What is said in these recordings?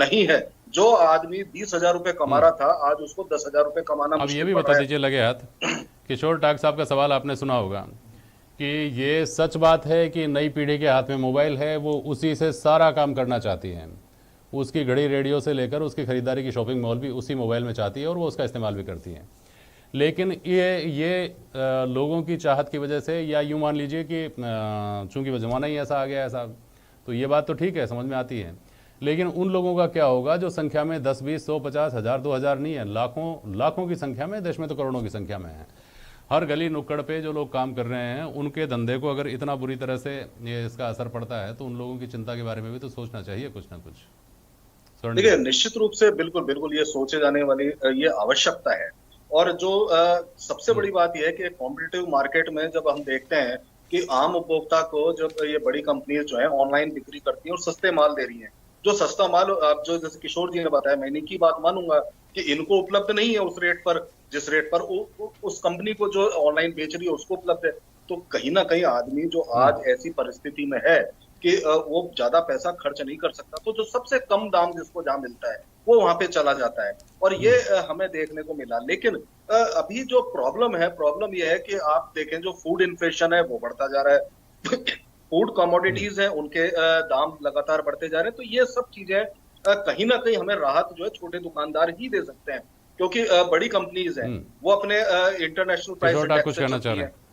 नहीं है। जो आदमी 20,000 रुपए कमा रहा था, आज उसको 10,000 रुपए कमाना अब ये मुश्किल भी पड़ बता रहा है। दीजिए लगे हाथ, किशोर टाक साहब का सवाल आपने सुना होगा कि ये सच बात है कि नई पीढ़ी के हाथ में मोबाइल है, वो उसी से सारा काम करना चाहती है, उसकी घड़ी रेडियो से लेकर उसकी खरीदारी की शॉपिंग मॉल भी उसी मोबाइल में चाहती है और वो उसका इस्तेमाल भी करती है। लेकिन ये लोगों की चाहत की वजह से, या यूँ मान लीजिए कि चूंकि वो ज़माना ही ऐसा आ गया है साहब, तो ये बात तो ठीक है, समझ में आती है। लेकिन उन लोगों का क्या होगा जो संख्या में 10, 20, 100, 50, 1000, 2000 नहीं है, लाखों लाखों की संख्या में, देश में तो करोड़ों की संख्या में है। हर गली नुक्कड़ पे जो लोग काम कर रहे हैं, उनके धंधे को अगर इतना बुरी तरह से ये इसका असर पड़ता है, तो उन लोगों की चिंता के बारे में भी तो सोचना चाहिए कुछ ना कुछ। देखिए, निश्चित रूप से बिल्कुल बिल्कुल ये सोचे जाने वाली ये आवश्यकता है। और जो सबसे बड़ी बात यह है कि कॉम्पिटिटिव मार्केट में जब हम देखते हैं कि आम उपभोक्ता को जब ये बड़ी कंपनीज जो है ऑनलाइन बिक्री करती हैं और सस्ते माल दे रही हैं, जो सस्ता माल आप जो जैसे किशोर जी ने बताया, मैं इनकी बात मानूंगा कि इनको उपलब्ध नहीं है उस रेट पर, जिस रेट पर उस कंपनी को जो ऑनलाइन बेच रही है उसको उपलब्ध है। तो कहीं ना कहीं आदमी जो आज ऐसी परिस्थिति में है कि वो ज्यादा पैसा खर्च नहीं कर सकता, तो जो सबसे कम दाम जिसको जहां मिलता है वो वहां पे चला जाता है। और ये हमें देखने को मिला। लेकिन अभी जो प्रॉब्लम है, प्रॉब्लम ये है कि आप देखें जो फूड इन्फ्लेशन है वो बढ़ता जा रहा है। फूड कमोडिटीज है उनके दाम लगातार बढ़ते जा रहे हैं। तो ये सब चीजें कहीं ना कहीं हमें राहत जो है छोटे दुकानदार ही दे सकते हैं, क्योंकि बड़ी कंपनीज हैं वो अपने इंटरनेशनल प्राइस किशोर टाक इंडेक्स कुछ से कहना चाह चलती रहे है। हैं?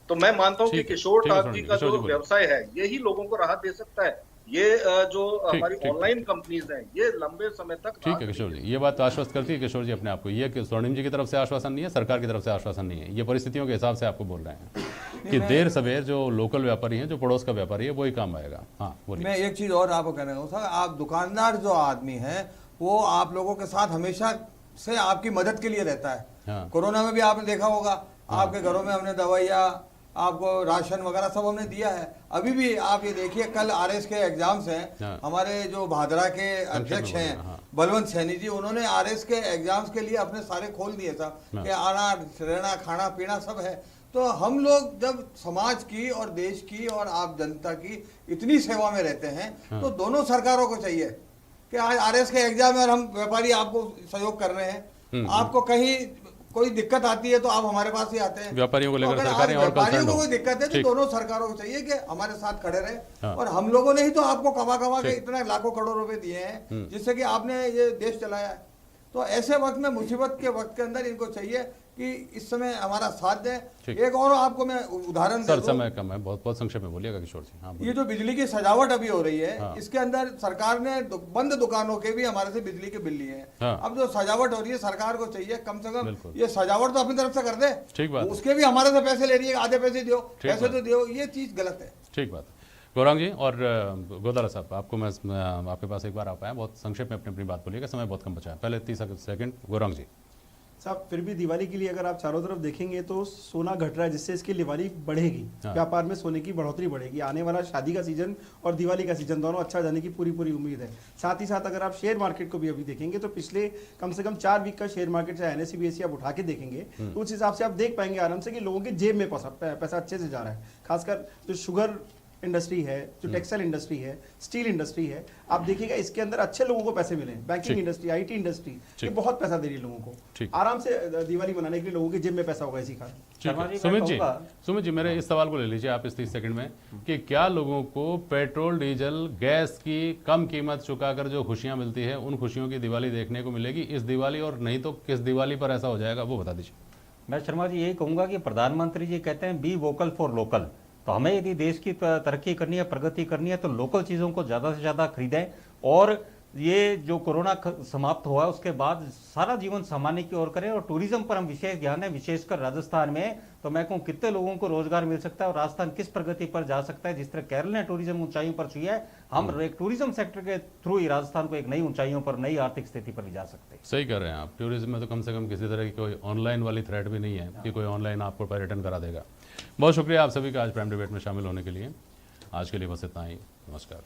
तो मैं मानता हूं कि ठीक है, किशोर ठीक है टाक स्वर्ण जी जी, का किशोर जो जी बोलिए। व्यवसाय है यही लोगों को राहत दे सकता है। ये जो ठीक हमारी ठीक ठीक ऑनलाइन कंपनीज हैं ये लंबे समय तक ठीक राहत है नहीं किशोर दे जी, सकती। ये बात तो आश्वस्त करती है किशोर जी अपने आप को, ये कि स्वर्णिम जी की तरफ से आश्वासन नहीं है, सरकार की तरफ से आश्वासन नहीं है, ये परिस्थितियों के हिसाब से आपको बोल रहे हैं कि देर सवेर जो लोकल व्यापारी हैं, जो पड़ोस का व्यापारी है, वही काम आएगा। हाँ बोलिए। मैं एक चीज़ और आपको कहना चाहूँगा, आप दुकानदार जो आदमी है वो आप लोगों के साथ हमेशा से आपकी मदद के लिए रहता है। हाँ। कोरोना में भी आपने देखा होगा, आपके घरों में हमने दवाइयाँ, आपको राशन वगैरह सब हमने दिया है। अभी भी आप ये देखिए, कल आरएस के एग्जाम्स हैं। हाँ। हमारे जो भादरा के अध्यक्ष हैं हाँ। बलवंत सैनी जी, उन्होंने आरएस के एग्जाम्स के लिए अपने सारे खोल दिए था हाँ। कि आना रहना खाना पीना सब है। तो हम लोग जब समाज की और देश की और आप जनता की इतनी सेवा में रहते हैं, तो दोनों सरकारों को चाहिए कि आज आरएस के एग्जाम में और हम व्यापारी आपको सहयोग कर रहे हैं, आपको कहीं कोई दिक्कत आती है तो आप हमारे पास ही आते हैं। व्यापारियों को तो लेकर अगर सरकारें आज और व्यापारियों कंसर्न को हो। कोई दिक्कत है तो ठीक। दोनों सरकारों को चाहिए कि हमारे साथ खड़े रहे। हाँ। और हम लोगों ने ही तो आपको कमा कमा के ठीक। इतना लाखों करोड़ रुपए दिए हैं जिससे कि आपने ये देश चलाया है। तो ऐसे वक्त में, मुसीबत के वक्त के अंदर इनको चाहिए कि इस समय हमारा साथ दें। ठीक। एक और आपको मैं उदाहरण दे सर दूं। समय कम है, बहुत बहुत संक्षेप में बोलिएगा किशोर जी। हाँ ये बोलिए। जो बिजली की सजावट अभी हो रही है, हाँ। इसके अंदर सरकार ने बंद दुकानों के भी हमारे से बिजली के बिल लिए हैं। हाँ। अब जो सजावट हो रही है, सरकार को चाहिए कम से कम बिल्कुल। ये सजावट तो अपनी तरफ से कर दे। ठीक बात है। उसके भी हमारे से पैसे ले रही है, आधे पैसे दो, ठीक पैसे बात। तो दो, ये चीज गलत है। ठीक बात है। गौरांग जी और गोदारा साहब, आपको मैं आपके पास एक बार आ पाया, बहुत संक्षेप में अपनी अपनी बात बोलिएगा, समय बहुत कम बचा है। पहले 30 सेकंड गौरांग जी। साहब फिर भी दिवाली के लिए अगर आप चारों तरफ देखेंगे तो सोना घट रहा है, जिससे इसकी दिवाली बढ़ेगी। हाँ। व्यापार में सोने की बढ़ोतरी बढ़ेगी। आने वाला शादी का सीजन और दिवाली का सीजन दोनों अच्छा जाने की पूरी पूरी उम्मीद है। साथ ही साथ अगर आप शेयर मार्केट को भी अभी देखेंगे तो पिछले कम से कम 4 वीक का शेयर मार्केट चाहे NSE BSE आप उठा के देखेंगे तो उस हिसाब से आप देख पाएंगे आराम से कि लोगों के जेब में पैसा अच्छे से जा रहा है। खासकर जो शुगर इंडस्ट्री है, जो टेक्सटाइल इंडस्ट्री है, स्टील इंडस्ट्री है, आप देखिएगा इसके अंदर अच्छे लोगों को पैसे मिले हैं। बैंकिंग इंडस्ट्री, IT इंडस्ट्री, ये बहुत पैसा दे रही है लोगों को। आराम से दिवाली मनाने के लिए लोगों के जेब में पैसा होगा इसी कारण। सुमित जी मेरे इस सवाल को ले लीजिए आप इस 30 सेकंड में कि क्या लोगों को पेट्रोल डीजल गैस की कम कीमत चुकाकर जो खुशियां मिलती है, उन खुशियों की दिवाली देखने को मिलेगी इस दिवाली, और नहीं तो किस दिवाली पर ऐसा हो जाएगा वो बता दीजिए। मैं शर्मा जी यही कहूंगा कि प्रधानमंत्री जी कहते हैं बी वोकल फॉर लोकल। तो हमें यदि देश की तरक्की करनी है, प्रगति करनी है, तो लोकल चीज़ों को ज़्यादा से ज़्यादा खरीदें। और ये जो कोरोना समाप्त हुआ उसके बाद सारा जीवन सामान्य की ओर करें। और टूरिज्म पर हम विशेष ध्यान है, विशेषकर राजस्थान में। तो मैं कहूँ कितने लोगों को रोजगार मिल सकता है और राजस्थान किस प्रगति पर जा सकता है। जिस तरह केरल ने टूरिज्म ऊंचाइयों पर छुई है, हम एक टूरिज्म सेक्टर के थ्रू ही राजस्थान को एक नई ऊंचाइयों पर, नई आर्थिक स्थिति पर ले जा सकते हैं। सही कर रहे हैं आप। टूरिज्म में तो कम से कम किसी तरह की कोई ऑनलाइन वाली थ्रेट भी नहीं है कि कोई ऑनलाइन आपको पर्यटन करा देगा। बहुत शुक्रिया आप सभी का आज प्राइम डिबेट में शामिल होने के लिए। आज के लिए बस इतना ही। नमस्कार।